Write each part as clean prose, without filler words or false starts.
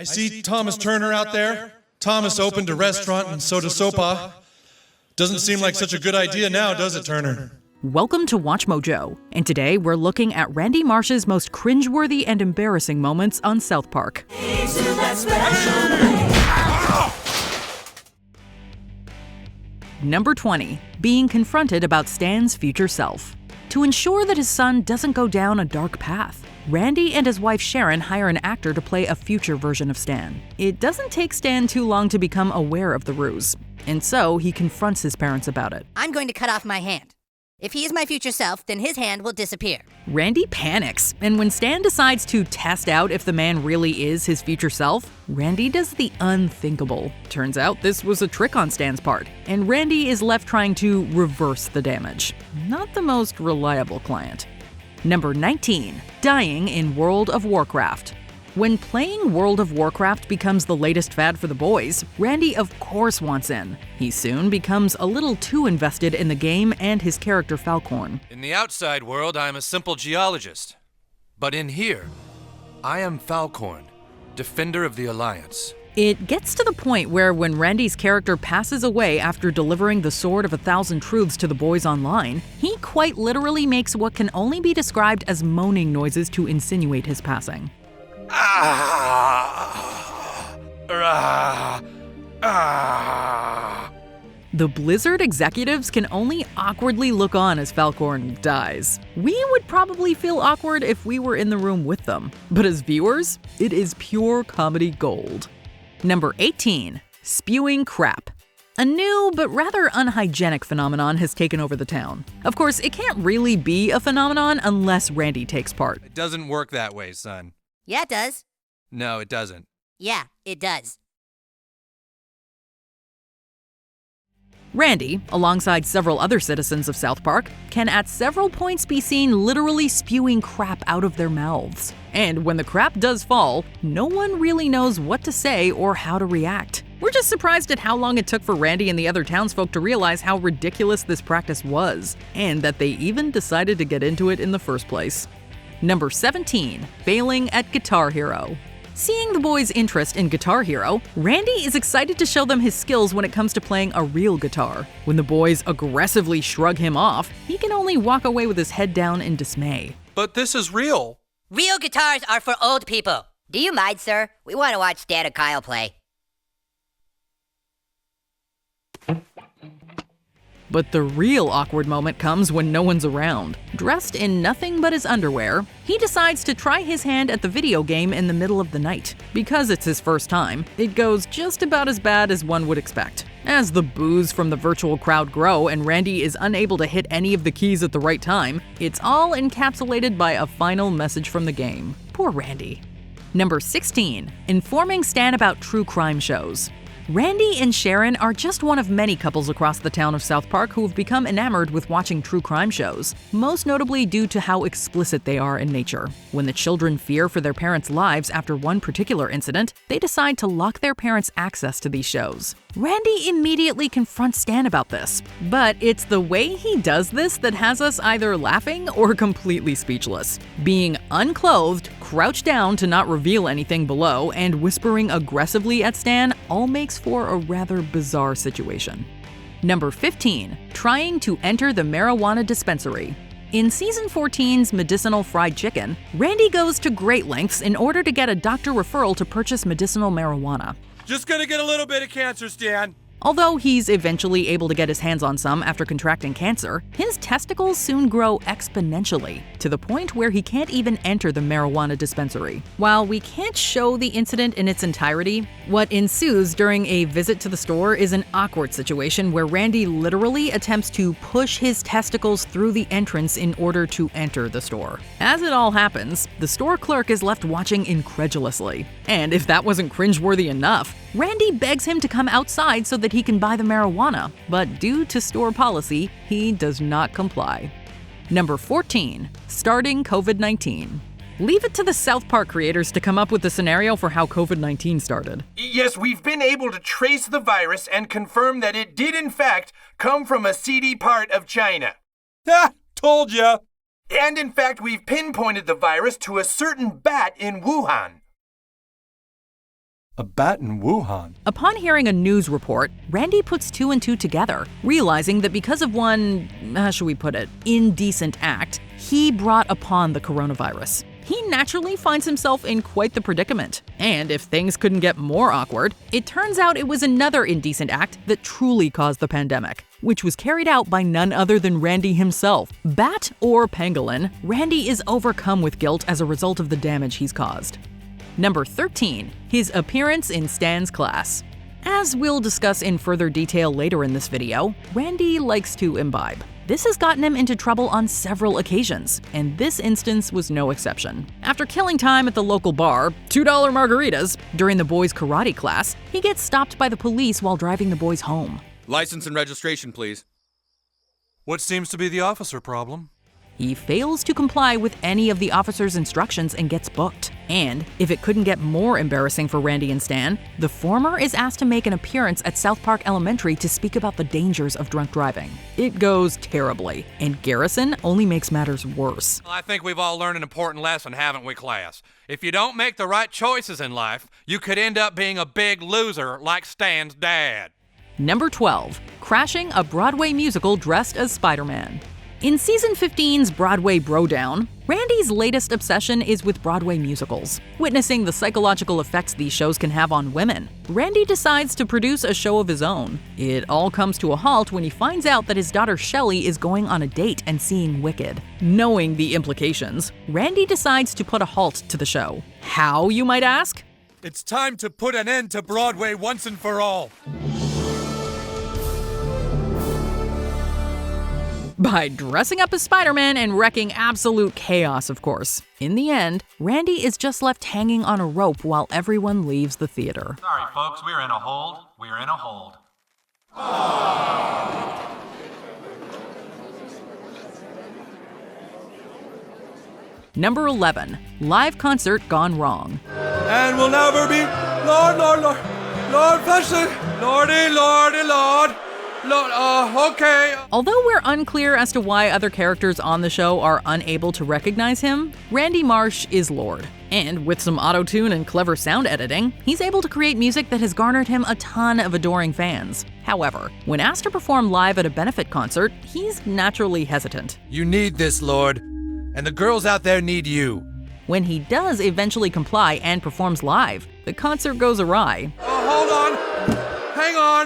I see Thomas Turner out there. Thomas opened a restaurant and so does Sopa. Doesn't seem like such a good idea now, does it, Turner? Welcome to WatchMojo, and today we're looking at Randy Marsh's most cringeworthy and embarrassing moments on South Park. Number 20. Being confronted about Stan's future self. To ensure that his son doesn't go down a dark path, Randy and his wife Sharon hire an actor to play a future version of Stan. It doesn't take Stan too long to become aware of the ruse, and so he confronts his parents about it. I'm going to cut off my hand. If he is my future self, then his hand will disappear. Randy panics, and when Stan decides to test out if the man really is his future self, Randy does the unthinkable. Turns out this was a trick on Stan's part, and Randy is left trying to reverse the damage. Not the most reliable client. Number 19. Dying in World of Warcraft. When playing World of Warcraft becomes the latest fad for the boys, Randy of course wants in. He soon becomes a little too invested in the game and his character Falcorn. In the outside world, I am a simple geologist. But in here, I am Falcorn, defender of the Alliance. It gets to the point where when Randy's character passes away after delivering the Sword of 1,000 Truths to the boys online, he quite literally makes what can only be described as moaning noises to insinuate his passing. The Blizzard executives can only awkwardly look on as Falcorn dies. We would probably feel awkward if we were in the room with them, but as viewers, it is pure comedy gold. Number 18. Spewing crap. A new but rather unhygienic phenomenon has taken over the town. Of course, it can't really be a phenomenon unless Randy takes part. It doesn't work that way, son. Yeah, it does. No, it doesn't. Yeah, it does. Randy, alongside several other citizens of South Park, can at several points be seen literally spewing crap out of their mouths. And when the crap does fall, no one really knows what to say or how to react. We're just surprised at how long it took for Randy and the other townsfolk to realize how ridiculous this practice was, and that they even decided to get into it in the first place. Number 17. Failing at Guitar Hero. Seeing the boys' interest in Guitar Hero, Randy is excited to show them his skills when it comes to playing a real guitar. When the boys aggressively shrug him off, he can only walk away with his head down in dismay. But this is real. Real guitars are for old people. Do you mind, sir? We want to watch Stan and Kyle play. But the real awkward moment comes when no one's around. Dressed in nothing but his underwear, he decides to try his hand at the video game in the middle of the night. Because it's his first time, it goes just about as bad as one would expect. As the boos from the virtual crowd grow and Randy is unable to hit any of the keys at the right time, it's all encapsulated by a final message from the game. Poor Randy. Number 16. Informing Stan about true crime shows. Randy and Sharon are just one of many couples across the town of South Park who have become enamored with watching true crime shows, most notably due to how explicit they are in nature. When the children fear for their parents' lives after one particular incident, they decide to lock their parents' access to these shows. Randy immediately confronts Stan about this, but it's the way he does this that has us either laughing or completely speechless. Being unclothed, crouched down to not reveal anything below, and whispering aggressively at Stan all makes for a rather bizarre situation. Number 15. Trying to enter the marijuana dispensary. In Season 14's Medicinal Fried Chicken, Randy goes to great lengths in order to get a doctor referral to purchase medicinal marijuana. Just gonna get a little bit of cancer, Stan. Although he's eventually able to get his hands on some after contracting cancer, his testicles soon grow exponentially, to the point where he can't even enter the marijuana dispensary. While we can't show the incident in its entirety, what ensues during a visit to the store is an awkward situation where Randy literally attempts to push his testicles through the entrance in order to enter the store. As it all happens, the store clerk is left watching incredulously. And if that wasn't cringeworthy enough, Randy begs him to come outside so that he can buy the marijuana, but due to store policy, he does not comply. Number 14. Starting COVID-19. Leave it to the South Park creators to come up with the scenario for how COVID-19 started. Yes, we've been able to trace the virus and confirm that it did in fact come from a seedy part of China. Ha! Told ya! And in fact, we've pinpointed the virus to a certain bat in Wuhan. A bat in Wuhan. Upon hearing a news report, Randy puts two and two together, realizing that because of one, how should we put it, indecent act, he brought upon the coronavirus. He naturally finds himself in quite the predicament. And if things couldn't get more awkward, it turns out it was another indecent act that truly caused the pandemic, which was carried out by none other than Randy himself. Bat or pangolin, Randy is overcome with guilt as a result of the damage he's caused. Number 13, his appearance in Stan's class. As we'll discuss in further detail later in this video, Randy likes to imbibe. This has gotten him into trouble on several occasions, and this instance was no exception. After killing time at the local bar, $2 margaritas, during the boys' karate class, he gets stopped by the police while driving the boys home. License and registration, please. What seems to be the officer problem? He fails to comply with any of the officer's instructions and gets booked. And if it couldn't get more embarrassing for Randy and Stan, the former is asked to make an appearance at South Park Elementary to speak about the dangers of drunk driving. It goes terribly, and Garrison only makes matters worse. I think we've all learned an important lesson, haven't we, class? If you don't make the right choices in life, you could end up being a big loser like Stan's dad. Number 12, crashing a Broadway musical dressed as Spider-Man. In season 15's Broadway Brodown, Randy's latest obsession is with Broadway musicals. Witnessing the psychological effects these shows can have on women, Randy decides to produce a show of his own. It all comes to a halt when he finds out that his daughter Shelley is going on a date and seeing Wicked. Knowing the implications, Randy decides to put a halt to the show. How, you might ask? It's time to put an end to Broadway once and for all. By dressing up as Spider-Man and wrecking absolute chaos, of course. In the end, Randy is just left hanging on a rope while everyone leaves the theater. Sorry, folks, we're in a hold. We're in a hold. Number 11, live concert gone wrong. And we'll never be Lord, Lord, Lord, Lord, bless it, Lordy, Lordy, Lord. Okay. Although we're unclear as to why other characters on the show are unable to recognize him, Randy Marsh is Lord. And with some auto-tune and clever sound editing, he's able to create music that has garnered him a ton of adoring fans. However, when asked to perform live at a benefit concert, he's naturally hesitant. You need this, Lord. And the girls out there need you. When he does eventually comply and performs live, the concert goes awry. Hold on. Hang on.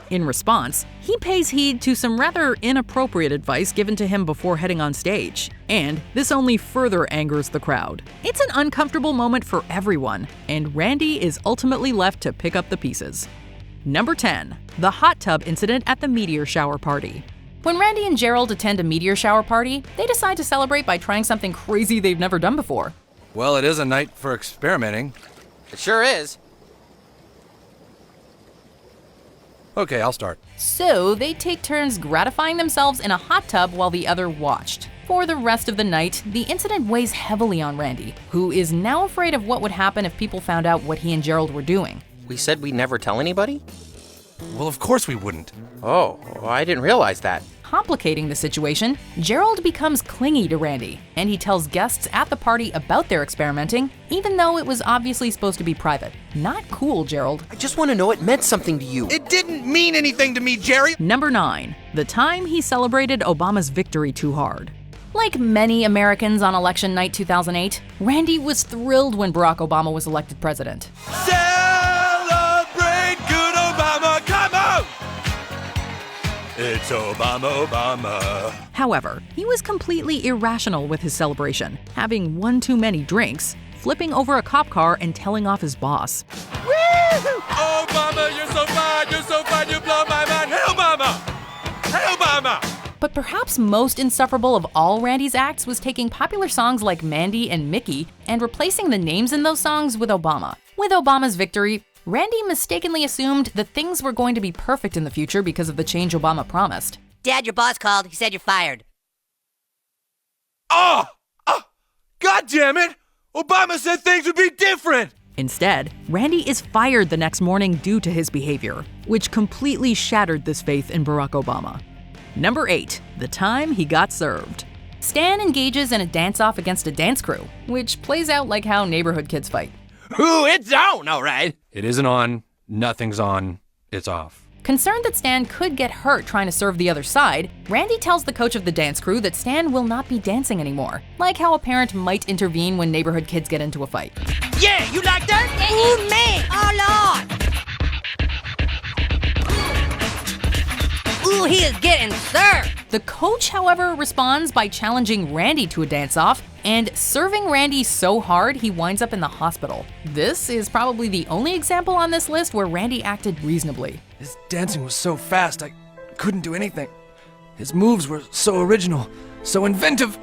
In response, he pays heed to some rather inappropriate advice given to him before heading on stage, and this only further angers the crowd. It's an uncomfortable moment for everyone, and Randy is ultimately left to pick up the pieces. Number 10, the hot tub incident at the meteor shower party. When Randy and Gerald attend a meteor shower party, they decide to celebrate by trying something crazy they've never done before. Well, it is a night for experimenting. It sure is. Okay, I'll start. So they take turns gratifying themselves in a hot tub while the other watched. For the rest of the night, the incident weighs heavily on Randy, who is now afraid of what would happen if people found out what he and Gerald were doing. We said we'd never tell anybody? Well, of course we wouldn't. Oh, I didn't realize that. Complicating the situation, Gerald becomes clingy to Randy, and he tells guests at the party about their experimenting, even though it was obviously supposed to be private. Not cool, Gerald. I just want to know it meant something to you. It didn't mean anything to me, Jerry. Number 9, the time he celebrated Obama's victory too hard. Like many Americans on election night 2008, Randy was thrilled when Barack Obama was elected president. Celebrate good Obama, come on! It's Obama, Obama. However, he was completely irrational with his celebration, having one too many drinks, flipping over a cop car and telling off his boss. Woo! Obama, you're so fine, you blow my mind. Hey, Obama! Hey, Obama! But perhaps most insufferable of all Randy's acts was taking popular songs like Mandy and Mickey and replacing the names in those songs with Obama. With Obama's victory, Randy mistakenly assumed that things were going to be perfect in the future because of the change Obama promised. Dad, your boss called. He said you're fired. God damn it! Obama said things would be different! Instead, Randy is fired the next morning due to his behavior, which completely shattered this faith in Barack Obama. Number 8, the time he got served. Stan engages in a dance-off against a dance crew, which plays out like how neighborhood kids fight. Ooh, it's on, all right. It isn't on, nothing's on, it's off. Concerned that Stan could get hurt trying to serve the other side, Randy tells the coach of the dance crew that Stan will not be dancing anymore, like how a parent might intervene when neighborhood kids get into a fight. Yeah, you like that? Ooh, man! Oh, Lord! Ooh, he is getting served! The coach, however, responds by challenging Randy to a dance-off and serving Randy so hard he winds up in the hospital. This is probably the only example on this list where Randy acted reasonably. His dancing was so fast, I couldn't do anything. His moves were so original, so inventive.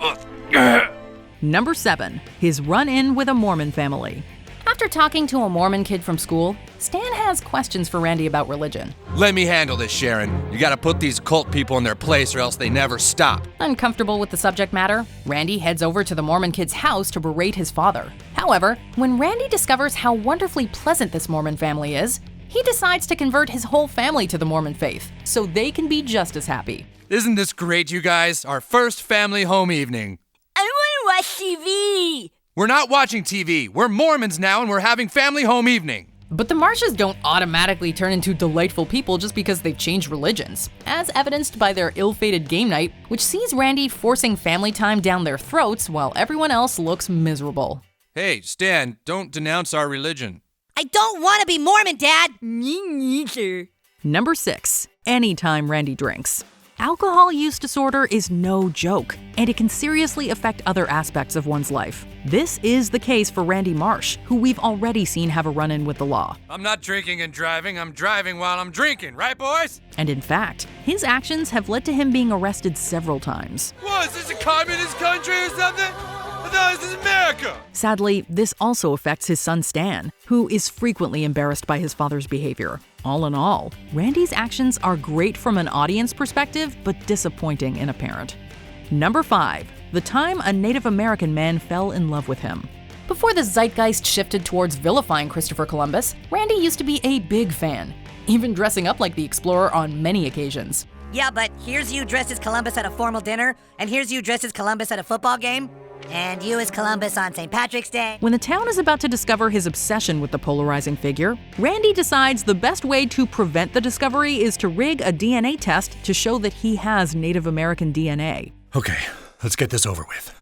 Number 7. His run-in with a Mormon family. After talking to a Mormon kid from school, Stan has questions for Randy about religion. Let me handle this, Sharon. You gotta put these cult people in their place or else they never stop. Uncomfortable with the subject matter, Randy heads over to the Mormon kid's house to berate his father. However, when Randy discovers how wonderfully pleasant this Mormon family is, he decides to convert his whole family to the Mormon faith, so they can be just as happy. Isn't this great, you guys? Our first family home evening. I want to watch TV! We're not watching TV. We're Mormons now and we're having family home evening. But the Marshes don't automatically turn into delightful people just because they've changed religions, as evidenced by their ill-fated game night, which sees Randy forcing family time down their throats while everyone else looks miserable. Hey, Stan, don't denounce our religion. I don't want to be Mormon, Dad! Me neither. Number 6. Anytime Randy drinks. Alcohol use disorder is no joke, and it can seriously affect other aspects of one's life. This is the case for Randy Marsh, who we've already seen have a run-in with the law. I'm not drinking and driving, I'm driving while I'm drinking, right boys? And in fact, his actions have led to him being arrested several times. What, is this a communist country or something? I thought this is America! Sadly, this also affects his son Stan, who is frequently embarrassed by his father's behavior. All in all, Randy's actions are great from an audience perspective, but disappointing in a parent. Number 5. The time a Native American man fell in love with him. Before the zeitgeist shifted towards vilifying Christopher Columbus, Randy used to be a big fan, even dressing up like the explorer on many occasions. Yeah, but here's you dressed as Columbus at a formal dinner, and here's you dressed as Columbus at a football game, and you as Columbus on St. Patrick's Day. When the town is about to discover his obsession with the polarizing figure, Randy decides the best way to prevent the discovery is to rig a DNA test to show that he has Native American DNA. Okay, let's get this over with.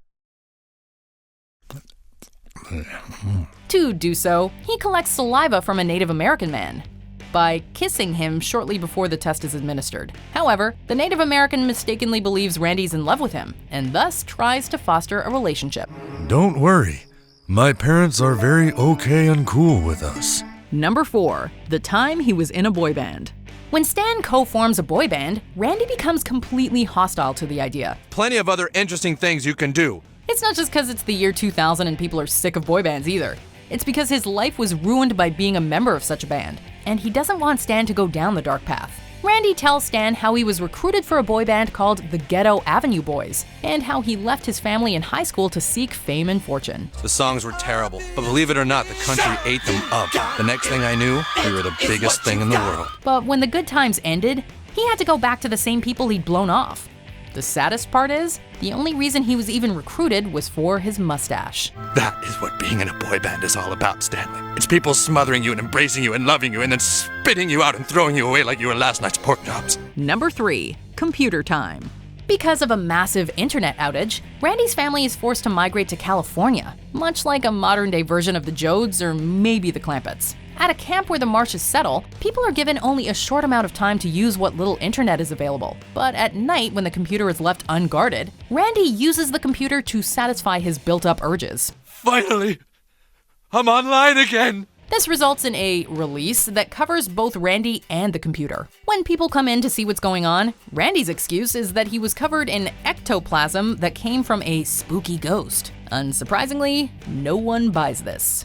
To do so, he collects saliva from a Native American man by kissing him shortly before the test is administered. However, the Native American mistakenly believes Randy's in love with him and thus tries to foster a relationship. Don't worry. My parents are very okay and cool with us. Number 4. The time he was in a boy band. When Stan co-forms a boy band, Randy becomes completely hostile to the idea. Plenty of other interesting things you can do. It's not just because it's the year 2000 and people are sick of boy bands either. It's because his life was ruined by being a member of such a band, and he doesn't want Stan to go down the dark path. Randy tells Stan how he was recruited for a boy band called the Ghetto Avenue Boys, and how he left his family in high school to seek fame and fortune. The songs were terrible, but believe it or not, the country ate them up. The next thing I knew, we were the biggest thing in the world. But when the good times ended, he had to go back to the same people he'd blown off. The saddest part is, the only reason he was even recruited was for his mustache. That is what being in a boy band is all about, Stanley. It's people smothering you and embracing you and loving you and then spitting you out and throwing you away like you were last night's pork chops. Number 3. Computer time. Because of a massive internet outage, Randy's family is forced to migrate to California, much like a modern-day version of the Jodes or maybe the Clampetts. At a camp where the Marshes settle, people are given only a short amount of time to use what little internet is available. But at night, when the computer is left unguarded, Randy uses the computer to satisfy his built-up urges. Finally, I'm online again. This results in a release that covers both Randy and the computer. When people come in to see what's going on, Randy's excuse is that he was covered in ectoplasm that came from a spooky ghost. Unsurprisingly, no one buys this.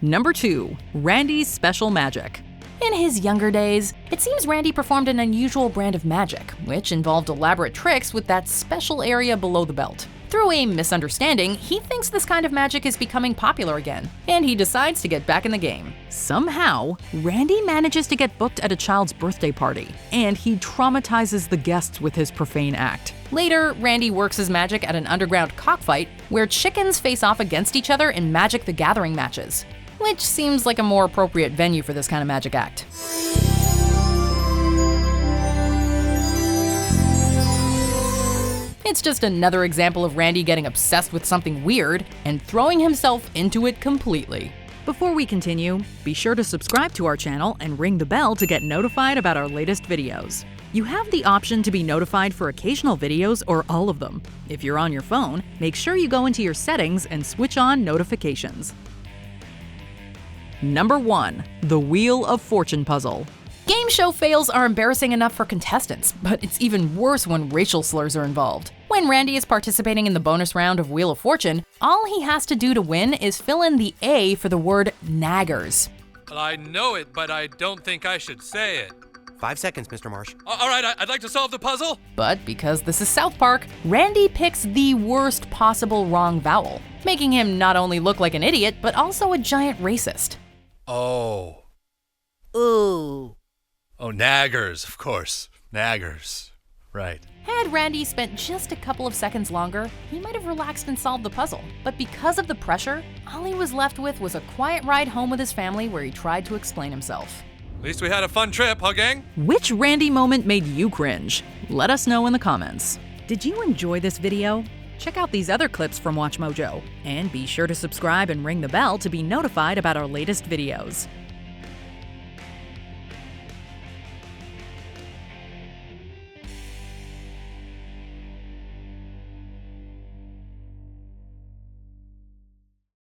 Number 2. Randy's special magic. In his younger days, it seems Randy performed an unusual brand of magic, which involved elaborate tricks with that special area below the belt. Through a misunderstanding, he thinks this kind of magic is becoming popular again, and he decides to get back in the game. Somehow, Randy manages to get booked at a child's birthday party, and he traumatizes the guests with his profane act. Later, Randy works his magic at an underground cockfight where chickens face off against each other in Magic the Gathering matches, which seems like a more appropriate venue for this kind of magic act. It's just another example of Randy getting obsessed with something weird and throwing himself into it completely. Before we continue, be sure to subscribe to our channel and ring the bell to get notified about our latest videos. You have the option to be notified for occasional videos or all of them. If you're on your phone, make sure you go into your settings and switch on notifications. Number 1. The Wheel of Fortune Puzzle. Game show fails are embarrassing enough for contestants, but it's even worse when racial slurs are involved. When Randy is participating in the bonus round of Wheel of Fortune, all he has to do to win is fill in the A for the word naggers. Well, I know it, but I don't think I should say it. 5 seconds, Mr. Marsh. All right, I'd like to solve the puzzle. But because this is South Park, Randy picks the worst possible wrong vowel, making him not only look like an idiot, but also a giant racist. Oh. Ooh. Oh, naggers, of course. Naggers. Right. Had Randy spent just a couple of seconds longer, he might have relaxed and solved the puzzle. But because of the pressure, all he was left with was a quiet ride home with his family where he tried to explain himself. At least we had a fun trip, huh, gang? Which Randy moment made you cringe? Let us know in the comments. Did you enjoy this video? Check out these other clips from WatchMojo, and be sure to subscribe and ring the bell to be notified about our latest videos.